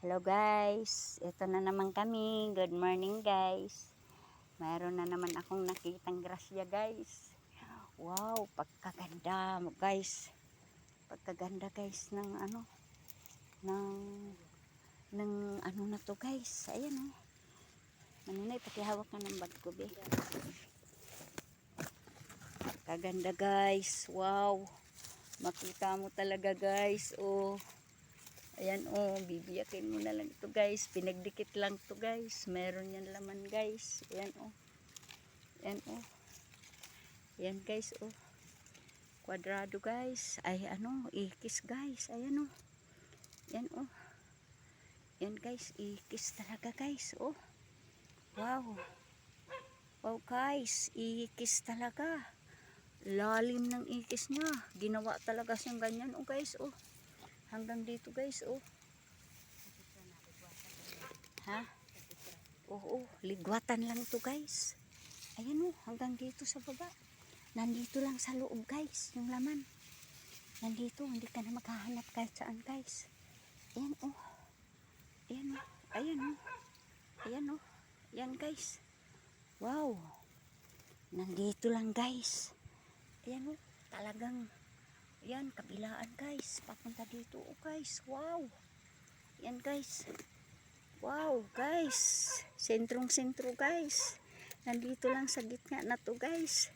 Hello guys, ito na naman kami. Good morning guys. Mayroon na naman akong nakitang grasya guys. Wow, pagkaganda guys. Pagkaganda guys ng ng ano na to guys. Ayan oh. Maninay, pakihawak ka ng bag ko be. Pagkaganda guys. Wow. Makita mo talaga guys. Oh. Ayan oh, bibiyakin mo na lang ito guys. Pinagdikit lang to guys. Meron yan laman guys. Ayan oh. Ayan oh. Ayan guys oh. Kwadrado guys. Ay ano, ikis guys. Ayan oh. Ayan oh. Ayan guys, ikis talaga guys oh. Wow. Wow guys, ikis talaga. Lalim ng ikis niya. Ginawa talaga siyang ganyan oh guys oh. Hanggang dito guys oh. Ha? Oo, ligwatan lang to guys. Ayan oh, hanggang dito sa baba. Nandito lang sa loob guys, yung laman. Nandito, hindi ka na maghahanap kahit saan guys. Ayan oh. Ayan oh. Ayan oh. Ayan oh. Ayan guys. Wow. Nandito lang guys. Ayan oh. Talagang, ayan, kabilaan guys. Papunta dito oh guys. Wow. Ayan guys. Wow guys. Sentrong-sentro guys. Nandito lang sa gitna na to guys.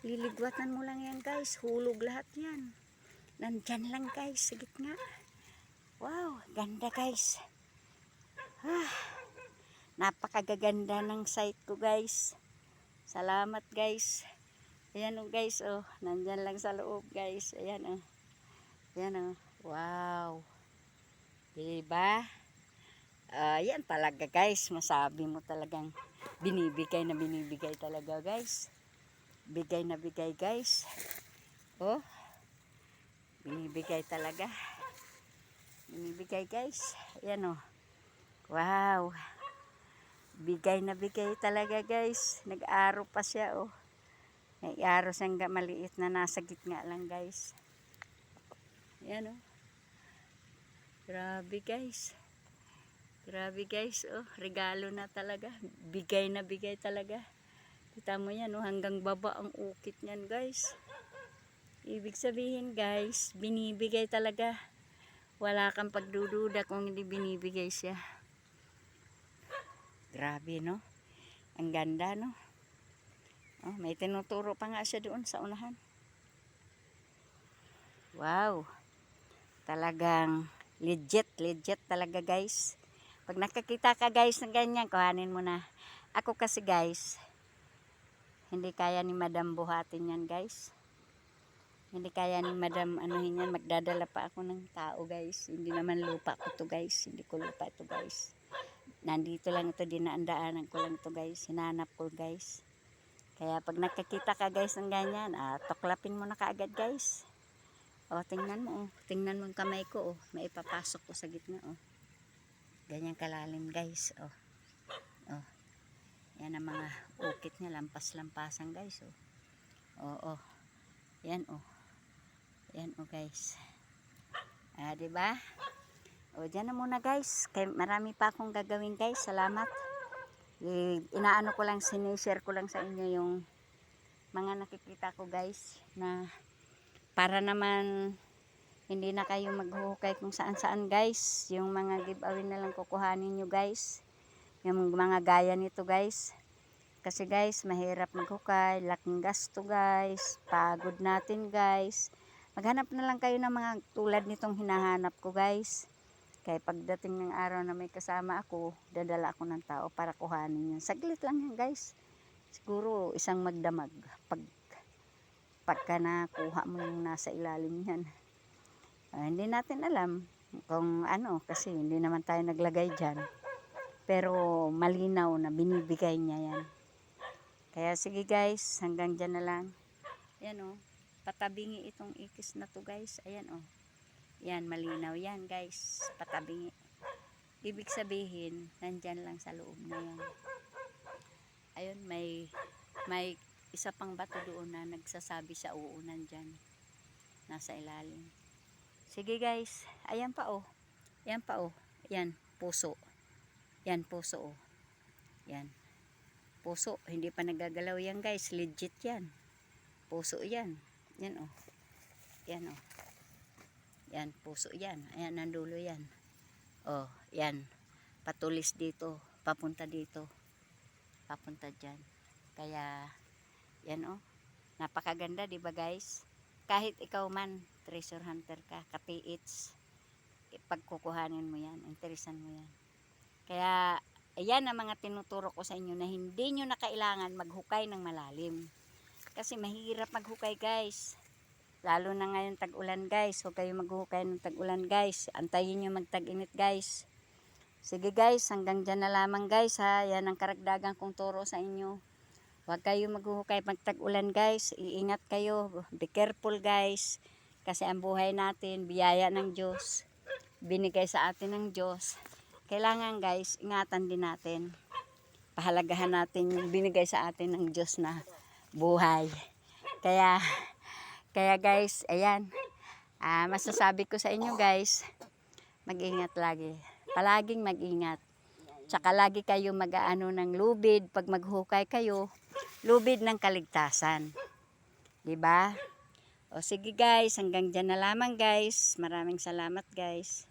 Liligwatan mo lang yan guys. Hulog lahat yan. Nandyan lang guys sa gitna. Wow, ganda guys. Napakagaganda ng site ko guys. Salamat guys. Ayan oh guys oh. Nandyan lang sa loob guys. Ayan oh. Ayan oh. Wow. Diba? Ayan talaga guys. Masabi mo talagang binibigay na binibigay talaga guys. Bigay na bigay guys. Oh. Binibigay talaga. Binibigay guys. Ayan oh. Wow. Bigay na bigay talaga guys. Nag-aro pa siya oh. Nag-aro siyang maliit na nasa gitna lang guys. Ayan oh. Grabe guys. Grabe guys oh. Regalo na talaga. Bigay na bigay talaga. Kita mo yan oh. Hanggang baba ang ukit niyan guys. Ibig sabihin guys, binibigay talaga. Wala kang pagdududa kung hindi binibigay siya. Grabe no. Ang ganda no. Oh, may tinuturo pa nga siya doon sa unahan. Wow. Talagang legit talaga guys. Pag nakakita ka guys ng ganyan, kuhanin mo na. Ako kasi guys, hindi kaya ni Madam buhatin yan guys. Hindi kaya ni Madam anuhin yan. Magdadala pa ako ng tao guys. Hindi naman lupa ko to guys. Hindi ko lupa ito guys. Nandito lang ito, dinaandaanan ko lang ito guys. Hinanap ko guys. Kaya pag nakakita ka guys ng ganyan, tuklapin mo na kaagad guys. O, tingnan mo oh. Tingnan mo yung kamay ko oh. May ipapasok ko sa gitna oh. Ganyan kalalim guys oh. Oh. Yan ang mga ukit niya, lampas-lampasan guys oh. Oo. Oh. Yan oh. Yan oh guys. Diba? O, dyan na muna guys. Kaya marami pa akong gagawin guys. Salamat. Inaano ko lang, sinishare ko lang sa inyo yung mga nakikita ko guys. Na para naman hindi na kayo maghuhukay kung saan saan guys. Yung mga giveaway na lang kukuhanin nyo guys. Yung mga gaya nito guys. Kasi guys, mahirap maghukay. Laking gasto guys. Pagod natin guys. Maghanap na lang kayo ng mga tulad nitong hinahanap ko guys. Kaya pagdating ng araw na may kasama ako, dadala ako ng tao para kuhanin yun. Saglit lang yan guys. Siguro isang magdamag. Pagka nakuha mo yung nasa ilalim yan. Hindi natin alam kung ano, kasi hindi naman tayo naglagay dyan. Pero malinaw na binibigay niya yan. Kaya sige guys, hanggang dyan na lang. Ayan o, patabingi itong ikis na to guys. Ayan o. Yan, malinaw yan guys. Patabingi. Ibig sabihin, nandyan lang sa loob na yan. Ayun, may isa pang bato doon na nagsasabi sa oo, nandyan. Nasa ilalim. Sige guys, ayan pa oh. Ayan pa oh. Ayan. puso. Yan, puso oh. Yan. Puso, hindi pa nagagalaw yan guys. Legit yan. Puso yan. Yan oh. Yan oh. Yan, puso yan. Ayan, ang dulo yan. Oh, yan. Patulis dito. Papunta dito. Papunta dyan. Kaya, yan oh. Napakaganda, di ba guys? Kahit ikaw man, treasure hunter ka, katiits, pagkukuhanin mo yan, interesan mo yan. Kaya, ayan ang mga tinuturo ko sa inyo na hindi nyo na kailangan maghukay ng malalim. Kasi mahirap maghukay guys. Lalo na ngayon tag-ulan guys. Huwag kayo maghukay ng tag-ulan guys. Antayin nyo magtag-init guys. Sige guys, hanggang dyan na lamang guys ha. Yan ang karagdagan kong turo sa inyo. Huwag kayo maghuhukay pag tag-ulan guys. Iingat kayo. Be careful guys. Kasi ang buhay natin, biyaya ng Diyos. Binigay sa atin ng Diyos. Kailangan guys, ingatan din natin. Pahalagahan natin yung binigay sa atin ng Diyos na buhay. Kaya guys, ayan. Masasabi ko sa inyo guys, mag-ingat lagi. Palaging mag-ingat. Tsaka lagi kayo mag-aano ng lubid. Pag maghukay kayo, lubid ng kaligtasan. Diba? O sige guys, hanggang dyan na lamang guys. Maraming salamat guys.